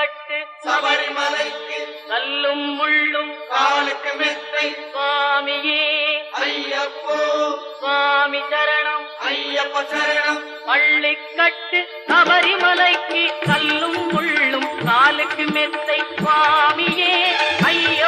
பள்ளிக்கட்டு சபரிமலைக்கு கல்லும் முள்ளும் காலுக்கு மெத்தை சுவாமியே ஐயப்போ சுவாமி சரணம் ஐயப்ப சரணம் பள்ளிக்கட்டு சபரிமலைக்கு கல்லும் முள்ளும் காலுக்கு மெத்தை சுவாமியே ஐயப்போ